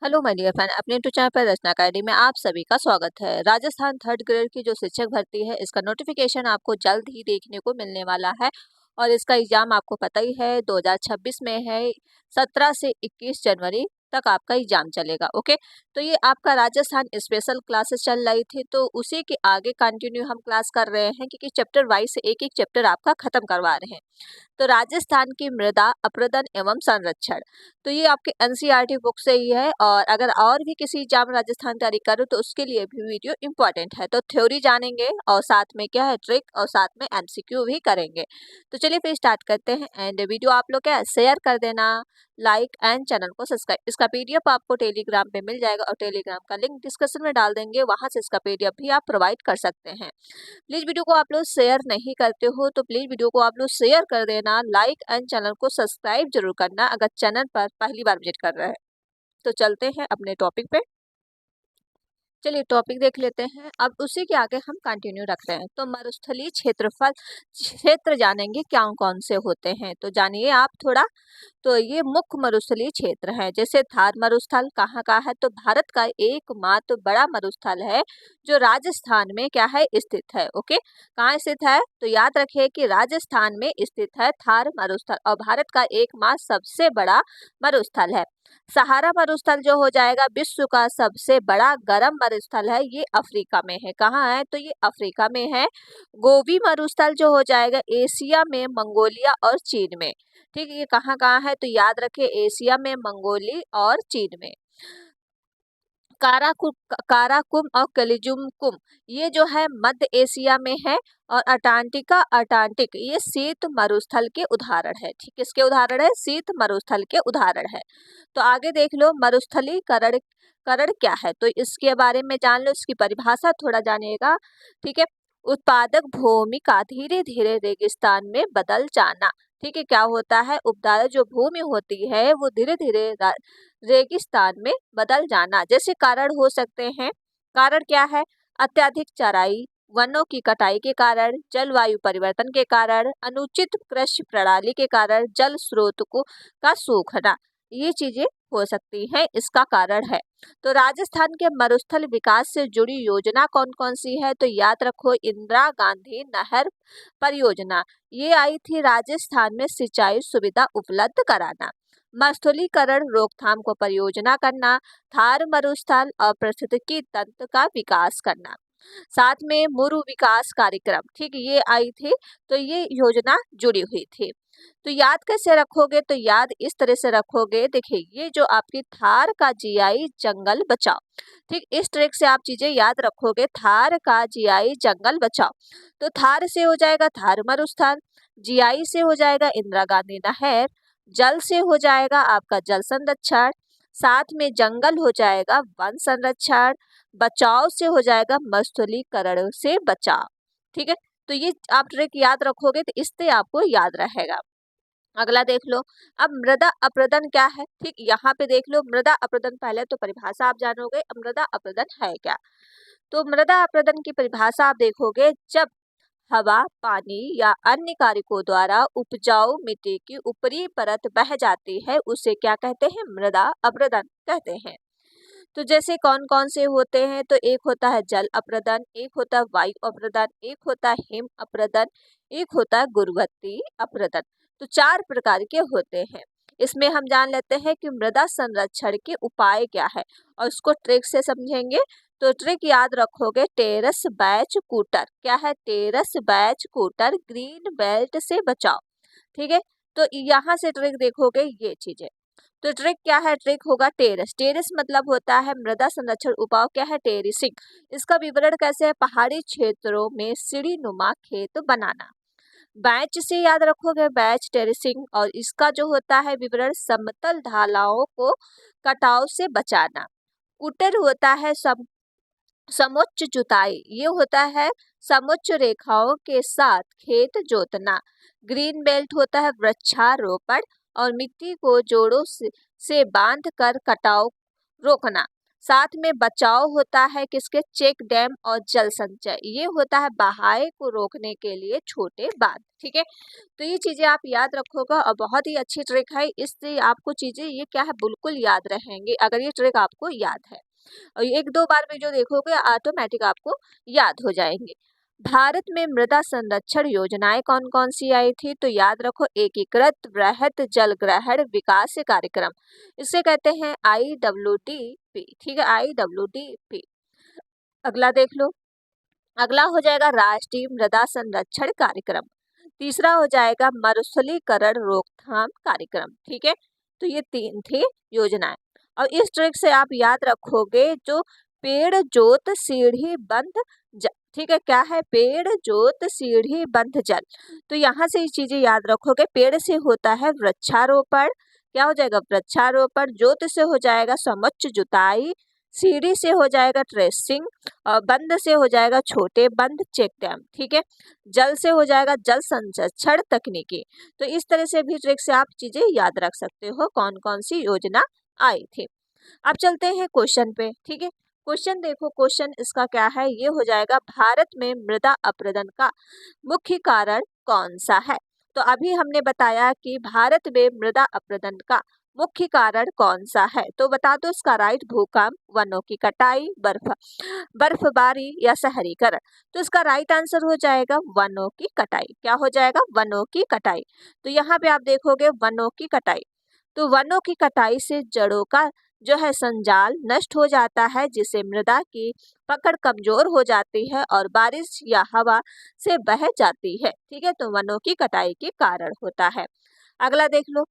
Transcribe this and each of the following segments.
Hello my dear friend, अपने YouTube channel पर रचना academy में आप सभी का स्वागत है। राजस्थान थर्ड ग्रेड की जो शिक्षक भर्ती है, इसका नोटिफिकेशन आपको जल्द ही देखने को मिलने वाला है और इसका एग्जाम आपको पता ही है 2026 में है। 17 से 21 जनवरी तक आपका एग्जाम चलेगा। ओके, तो ये आपका राजस्थान स्पेशल क्लासेस चल रही थी, तो उसी के आगे कंटिन्यू हम क्लास कर रहे हैं क्योंकि चैप्टर वाइज से एक एक चैप्टर आपका खत्म करवा रहे हैं। तो राजस्थान की मृदा अपरदन एवं संरक्षण, तो ये आपके एनसीईआरटी बुक से ही है। और अगर और भी किसी एग्जाम राजस्थान तैयारी करो तो उसके लिए भी वीडियो इंपॉर्टेंट है। तो थ्योरी जानेंगे और साथ में क्या है ट्रिक और साथ में एमसीक्यू भी करेंगे। तो चलिए फिर स्टार्ट करते हैं। एंड वीडियो आप लोग क्या शेयर कर देना, लाइक एंड चैनल को सब्सक्राइब। इसका पीडीएफ आपको टेलीग्राम पे मिल जाएगा और टेलीग्राम का लिंक डिस्क्रिप्शन में डाल देंगे, वहां से इसका पीडीएफ भी आप प्रोवाइड कर सकते हैं। प्लीज वीडियो को आप लोग शेयर नहीं करते हो तो प्लीज वीडियो को आप लोग शेयर कर देना, लाइक एंड चैनल को सब्सक्राइब जरूर करना अगर चैनल पर पहली बार विजिट कर रहे हैं। तो चलते हैं अपने टॉपिक पे। चलिए टॉपिक देख लेते हैं। अब उसी के आगे हम कंटिन्यू रख रहे हैं। तो मरुस्थलीय क्षेत्रफल क्षेत्र जानेंगे क्या कौन से होते हैं, तो जानिए आप थोड़ा। तो ये मुख्य मरुस्थलीय क्षेत्र है। जैसे थार मरुस्थल कहाँ का है, तो भारत का एकमात्र बड़ा मरुस्थल है जो राजस्थान में क्या है स्थित है। ओके, कहाँ स्थित है, तो याद रखिए कि राजस्थान में स्थित है थार मरुस्थल और भारत का एकमात्र सबसे बड़ा मरुस्थल है। सहारा मरुस्थल जो हो जाएगा विश्व का सबसे बड़ा गर्म मरुस्थल है, ये अफ्रीका में है। कहाँ है, तो ये अफ्रीका में है। गोबी मरुस्थल जो हो जाएगा एशिया में, मंगोलिया और चीन में। ठीक है, ये कहाँ कहाँ है, तो याद रखिए एशिया में, मंगोली और चीन में। काराकुम और कलिजुम ये जो है मध्य एशिया में है। और अटांटिका अटांटिक ये शीत मरुस्थल के उदाहरण है। ठीक, किसके उदाहरण है, शीत मरुस्थल के उदाहरण है। तो आगे देख लो मरुस्थलीकरण करण क्या है, तो इसके बारे में जान लो, इसकी परिभाषा थोड़ा जानिएगा। ठीक है, उत्पादक भूमि का धीरे धीरे रेगिस्तान में बदल जाना। ठीक है, क्या होता है, उपदार जो भूमि होती है वो धीरे धीरे रेगिस्तान में बदल जाना। जैसे कारण हो सकते हैं, कारण क्या है, अत्यधिक चराई, वनों की कटाई के कारण, जलवायु परिवर्तन के कारण, अनुचित कृषि प्रणाली के कारण, जल स्रोत को का सूखना, ये चीजें हो सकती हैं, इसका कारण है। तो राजस्थान के मरुस्थल विकास से जुड़ी योजना कौन कौन सी है, तो याद रखो इंदिरा गांधी नहर परियोजना, ये आई थी राजस्थान में सिंचाई सुविधा उपलब्ध कराना। मरुस्थलीकरण रोकथाम को परियोजना करना, थार मरुस्थल और पारिस्थितिकी तंत्र का विकास करना। साथ में मुरु विकास कार्यक्रम, ठीक ये आई थी। तो ये योजना जुड़ी हुई थी। तो याद कैसे रखोगे, तो याद इस तरह से रखोगे, देखिए ये जो आपकी थार का जीआई जंगल बचाओ। ठीक, इस ट्रिक से आप चीजें याद रखोगे, थार का जीआई जंगल बचाओ। तो थार से हो जाएगा थार मरुस्थल, जीआई से हो जाएगा इंदिरा गांधी नहर, जल से हो जाएगा आपका जल संरक्षण, साथ में जंगल हो जाएगा वन संरक्षण, बचाव से हो जाएगा मरुस्थलीकरण से बचाव। ठीक है, तो ये आप ट्रिक याद रखोगे तो इससे आपको याद रहेगा। अगला देख लो, अब मृदा अपरदन क्या है। ठीक, यहाँ पे देख लो मृदा अपरदन, पहले तो परिभाषा आप जानोगे अब मृदा अपरदन है क्या। तो मृदा अपरदन की परिभाषा आप देखोगे, जब हवा, पानी या अन्य कारकों द्वारा उपजाऊ मिट्टी की ऊपरी परत बह जाती है, उसे क्या कहते हैं, मृदा अपरदन कहते हैं। तो जैसे कौन कौन से होते हैं, तो एक होता है जल अपरदन, एक होता है वायु अपरदन, एक होता है हिम अपरदन, एक होता है गुरुत्वीय अपरदन। तो 4 प्रकार के होते हैं। इसमें हम जान लेते हैं कि मृदा संरक्षण के उपाय क्या है और उसको ट्रिक से समझेंगे। तो ट्रिक याद रखोगे, टेरेस बैच कूटर, क्या है, टेरेस बैच कूटर, ग्रीन बेल्ट से बचाओ। ठीक है, तो यहाँ से ट्रिक देखोगे ये चीजें। तो ट्रिक क्या है, ट्रिक होगा टेरेस। टेरेस मतलब होता है मृदा संरक्षण उपाय, क्या है, टेरिसिंग। इसका विवरण कैसे है, पहाड़ी क्षेत्रों में सीढ़ी नुमा खेत बनाना। बैच से याद रखोगे, बैच टेरिसिंग, और इसका जो होता है विवरण, समतल ढलानों को कटाव से बचाना। कुटर होता है समुच्च जुताई, ये होता है समुच्च रेखाओं के साथ खेत जोतना। ग्रीन बेल्ट होता है वृक्षारोपण और मिट्टी को जोड़ों से बांध कर कटाव रोकना। साथ में बचाव होता है किसके, चेक डैम और जल संचय, ये होता है बहाव को रोकने के लिए छोटे बांध। ठीक है, तो ये चीजें आप याद रखोगे और बहुत ही अच्छी ट्रिक है, इससे आपको चीजें ये क्या है बिल्कुल याद रहेंगे अगर ये ट्रिक आपको याद है, और एक दो बार में जो देखोगे ऑटोमेटिक आपको याद हो जाएंगे। भारत में मृदा संरक्षण योजनाएं कौन कौन सी आई थी, तो याद रखो एकीकृत वृहद जल ग्रहण विकास कार्यक्रम, इसे कहते हैं IWDP। ठीक है, IWDP। अगला देख लो, अगला हो जाएगा राष्ट्रीय मृदा संरक्षण कार्यक्रम, तीसरा हो जाएगा मरुस्थलीकरण रोकथाम कार्यक्रम। ठीक है, तो ये 3 थे योजनाएं, और इस ट्रिक से आप याद रखोगे जो पेड़ जोत सीढ़ी बंद जल। ठीक है, क्या है, पेड़ जोत सीढ़ी बंद जल, तो यहाँ से ये चीजें याद रखोगे, पेड़ से होता है वृक्षारोपण, क्या हो जाएगा वृक्षारोपण, जोत से हो जाएगा समुच्च जुताई, सीढ़ी से हो जाएगा ट्रेसिंग, और बंद से हो जाएगा छोटे बंद चेक डैम। ठीक है, जल से हो जाएगा जल संरक्षण तकनीकी। तो इस तरह से भी ट्रिक से आप चीजें याद रख सकते हो कौन कौन सी योजना आई थी। अब चलते हैं क्वेश्चन पे। ठीक है, क्वेश्चन देखो, क्वेश्चन इसका क्या है, ये हो जाएगा भारत में मृदा अपरदन का मुख्य कारण कौन सा है। तो अभी हमने बताया कि भारत में मृदा अपरदन का मुख्य कारण कौन सा है, तो बता दो इसका राइट, भूकंप, वनों की कटाई, बर्फबारी या शहरीकरण। तो इसका राइट आंसर हो जाएगा वनों की कटाई। क्या हो जाएगा, वनों की कटाई। तो यहाँ पे आप देखोगे वनों की कटाई, तो वनों की कटाई से जड़ों का जो है संजाल नष्ट हो जाता है, जिससे मृदा की पकड़ कमजोर हो जाती है और बारिश या हवा से बह जाती है। ठीक है, तो वनों की कटाई के कारण होता है। अगला देख लो,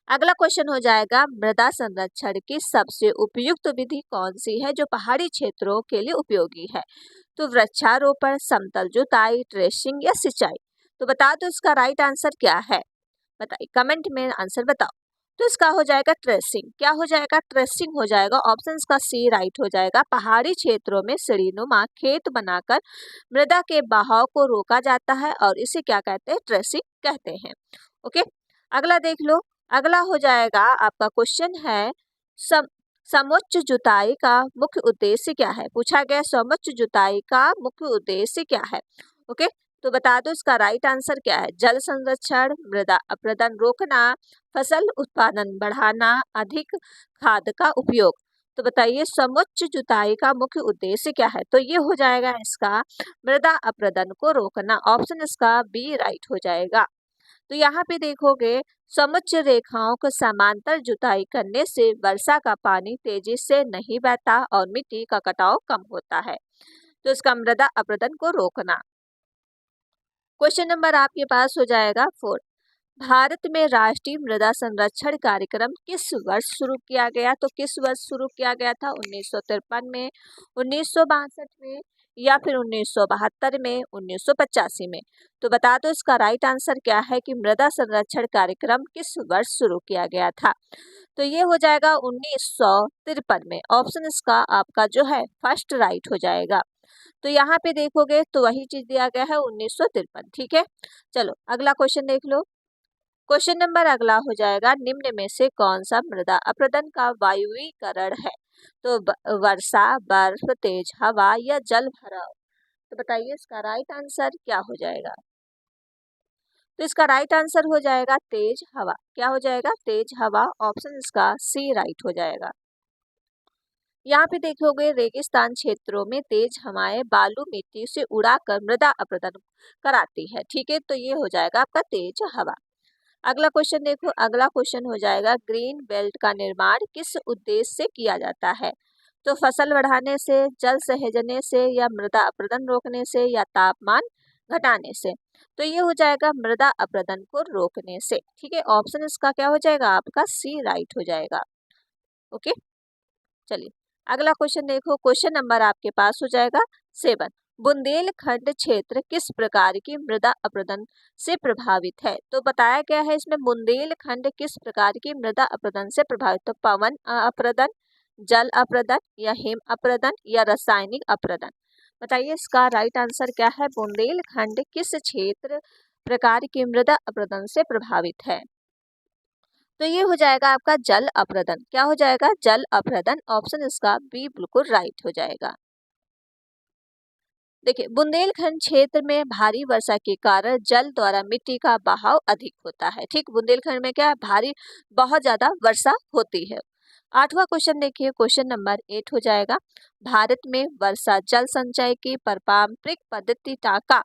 अगला क्वेश्चन हो जाएगा मृदा संरक्षण की सबसे उपयुक्त विधि कौन सी है जो पहाड़ी क्षेत्रों के लिए उपयोगी है। तो वृक्षारोपण, समतल जुताई, ट्रेसिंग या सिंचाई। तो बता दो इसका राइट आंसर क्या है, बताइए कमेंट में आंसर बताओ। तो इसका हो जाएगा ट्रेसिंग। क्या हो जाएगा, ट्रेसिंग हो जाएगा, ऑप्शन का सी राइट हो जाएगा। पहाड़ी क्षेत्रों में सीढ़ीनुमा खेत बनाकर मृदा के बहाव को रोका जाता है और इसे क्या कहते हैं, ट्रेसिंग कहते हैं। ओके, अगला देख लो, अगला हो जाएगा आपका क्वेश्चन है समुच्च जुताई का मुख्य उद्देश्य क्या है। पूछा गया समुच्च जुताई का मुख्य उद्देश्य क्या है। ओके, तो बता दो इसका राइट आंसर क्या है, जल संरक्षण, मृदा अपरदन रोकना, फसल उत्पादन बढ़ाना, अधिक खाद का उपयोग। तो बताइए समुच्च जुताई का मुख्य उद्देश्य क्या है, तो ये हो जाएगा इसका मृदा अपरदन को रोकना, ऑप्शन इसका बी राइट हो जाएगा। तो यहाँ पे देखोगे समुच्च रेखाओं को समांतर जुताई करने से वर्षा का पानी तेजी से नहीं बहता और मिट्टी का कटाव कम होता है, तो इसका मृदा अपरदन को रोकना। क्वेश्चन नंबर आपके पास हो जाएगा 4, भारत में राष्ट्रीय मृदा संरक्षण कार्यक्रम किस वर्ष शुरू किया गया। तो किस वर्ष शुरू किया गया था, 1953 में, 1962 में, या फिर 1972 में, 1985 में। तो बता दो इसका राइट आंसर क्या है कि मृदा संरक्षण कार्यक्रम किस वर्ष शुरू किया गया था। तो ये हो जाएगा 1953 में, ऑप्शन इसका आपका जो है फर्स्ट राइट हो जाएगा। तो यहाँ पे देखोगे तो वही चीज दिया गया है 1953। ठीक है, चलो अगला क्वेश्चन देख लो। क्वेश्चन नंबर अगला हो जाएगा निम्न में से कौन सा मृदा अपरदन का वायुवीकरण है। तो वर्षा, बर्फ, तेज हवा या जल भराव। तो बताइए इसका राइट आंसर क्या हो जाएगा। तो इसका राइट आंसर हो जाएगा तेज हवा। क्या हो जाएगा, तेज हवा, ऑप्शन इसका सी राइट हो जाएगा। यहाँ पे देखोगे रेगिस्तान क्षेत्रों में तेज हवाएं बालू मिट्टी से उड़ाकर मृदा अपरदन कराती है। ठीक है, तो ये हो जाएगा आपका तेज हवा। अगला क्वेश्चन देखो, अगला क्वेश्चन हो जाएगा ग्रीन बेल्ट का निर्माण किस उद्देश्य से किया जाता है। तो फसल बढ़ाने से, जल सहेजने से, या मृदा अपरदन रोकने से, या तापमान घटाने से। तो ये हो जाएगा मृदा अपरदन को रोकने से। ठीक है, ऑप्शन इसका क्या हो जाएगा आपका सी राइट हो जाएगा। ओके, चलिए अगला क्वेश्चन देखो, क्वेश्चन नंबर आपके पास हो जाएगा 7, बुंदेलखंड क्षेत्र किस प्रकार की मृदा अपरदन से प्रभावित है। तो बताया गया है इसमें बुंदेलखंड किस प्रकार की मृदा अपरदन से प्रभावित। तो पवन अपरदन, जल अपरदन, या हिम अपरदन, या रासायनिक अपरदन। बताइए इसका राइट आंसर क्या है, बुंदेलखंड किस क्षेत्र प्रकार की मृदा अपरदन से प्रभावित है। तो ये हो जाएगा आपका जल अपरदन। क्या हो जाएगा? जल अपरदन। ऑप्शन इसका बी बिल्कुल राइट हो जाएगा। देखिए, बुंदेलखंड क्षेत्र में भारी वर्षा के कारण जल द्वारा मिट्टी का बहाव अधिक होता है। ठीक, बुंदेलखंड में क्या है? भारी, बहुत ज्यादा वर्षा होती है। आठवां क्वेश्चन देखिए, क्वेश्चन नंबर 8 हो जाएगा। भारत में वर्षा जल संचय की पारंपरिक पद्धति टाका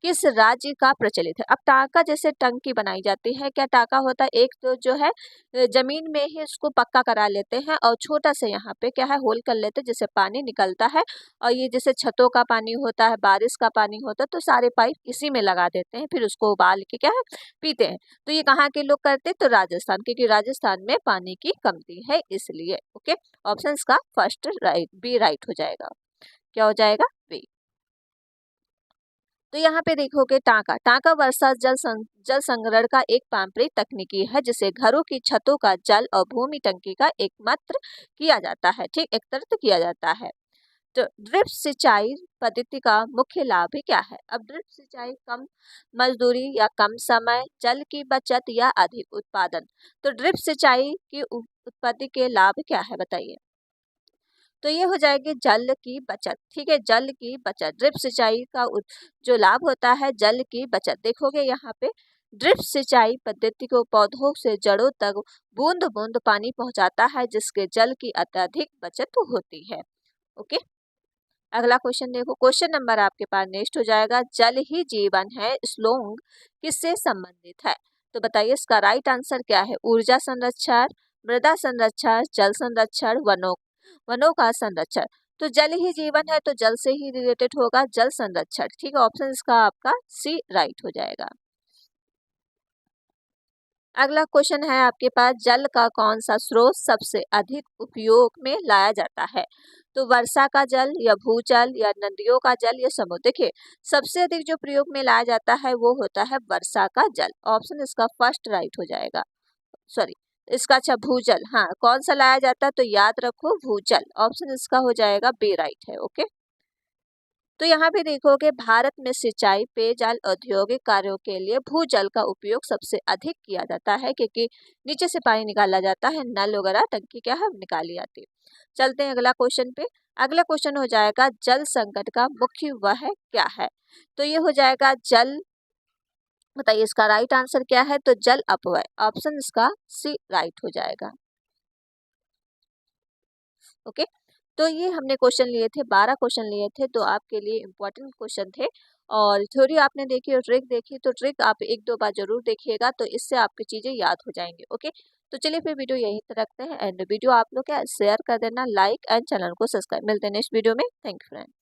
किस राज्य का प्रचलित है? अब टाका जैसे टंकी बनाई जाती है, क्या टाका होता है? एक तो जो है जमीन में ही उसको पक्का करा लेते हैं और छोटा सा यहाँ पे क्या है होल कर लेते हैं जिससे पानी निकलता है। और ये जैसे छतों का पानी होता है, बारिश का पानी होता है, तो सारे पाइप इसी में लगा देते हैं, फिर उसको उबाल के क्या है पीते हैं। तो ये कहाँ के लोग करते हैं? तो राजस्थान, क्योंकि राजस्थान में पानी की कमती है इसलिए। ओके, ऑप्शन का फर्स्ट राइट, बी राइट हो जाएगा। क्या हो जाएगा? बी। तो यहाँ पे देखोगे टाका, टाका वर्षा जल संग्रहण का एक पारंपरिक तकनीकी है जिसे घरों की छतों का जल और भूमि टंकी का एकत्र किया जाता है। ठीक, एकत्रित किया जाता है। तो ड्रिप सिंचाई पद्धति का मुख्य लाभ ही क्या है? अब ड्रिप सिंचाई कम मजदूरी या कम समय, जल की बचत या अधिक उत्पादन। तो ड्रिप सिंचाई की उत्पत्ति के लाभ क्या है बताइए? तो ये हो जाएगी जल की बचत। ठीक है, जल की बचत। ड्रिप सिंचाई का जो लाभ होता है जल की बचत। देखोगे यहाँ पे ड्रिप सिंचाई पद्धति को पौधों से जड़ों तक बूंद बूंद पानी पहुंचाता है जिसके जल की अत्यधिक बचत होती है। ओके, अगला क्वेश्चन देखो, क्वेश्चन नंबर आपके पास नेक्स्ट हो जाएगा। जल ही जीवन है श्लोक किससे संबंधित है? तो बताइए इसका राइट आंसर क्या है? ऊर्जा संरक्षण, मृदा संरक्षण, जल संरक्षण, वनों का संरक्षण। तो जल ही जीवन है तो जल से ही रिलेटेड होगा, जल संरक्षण। ठीक है, ऑप्शन इसका आपका सी राइट हो जाएगा। अगला क्वेश्चन है आपके पास, जल का कौन सा स्रोत सबसे अधिक उपयोग में लाया जाता है? तो वर्षा का जल या भूजल या नदियों का जल या समुद्र। देखिए, सबसे अधिक जो प्रयोग में लाया जाता है वो होता है वर्षा का जल। ऑप्शन इसका फर्स्ट राइट हो जाएगा। सॉरी, इसका अच्छा भूजल। हाँ, कौन सा लाया जाता है? तो याद रखो भूजल। ऑप्शन इसका हो जाएगा बी राइट है। ओके, तो यहाँ पे देखोगे भारत में सिंचाई, पेयजल, औद्योगिक कार्यों के लिए भूजल का उपयोग सबसे अधिक किया जाता है क्योंकि नीचे से पानी निकाला जाता है, नल वगैरह टंकी क्या है निकाली जाती है। चलते हैं अगला क्वेश्चन पे। अगला क्वेश्चन हो जाएगा, जल संकट का मुख्य वह क्या है? तो ये हो जाएगा जल, बताइए इसका राइट आंसर क्या है? तो जल अपव्यय। ऑप्शन इसका सी राइट हो जाएगा। ओके, तो ये हमने क्वेश्चन लिए थे, 12 क्वेश्चन लिए थे, तो आपके लिए इम्पोर्टेंट क्वेश्चन थे। और थ्योरी आपने देखी और ट्रिक देखी, तो ट्रिक आप एक दो बार जरूर देखिएगा तो इससे आपकी चीजें याद हो जाएंगी। ओके, तो चलिए फिर वीडियो यहीं तक रखते हैं एंड वीडियो आप लोग क्या शेयर कर देना, लाइक एंड चैनल को सब्सक्राइब। मिलते हैं नेक्स्ट वीडियो में। Thank you friend.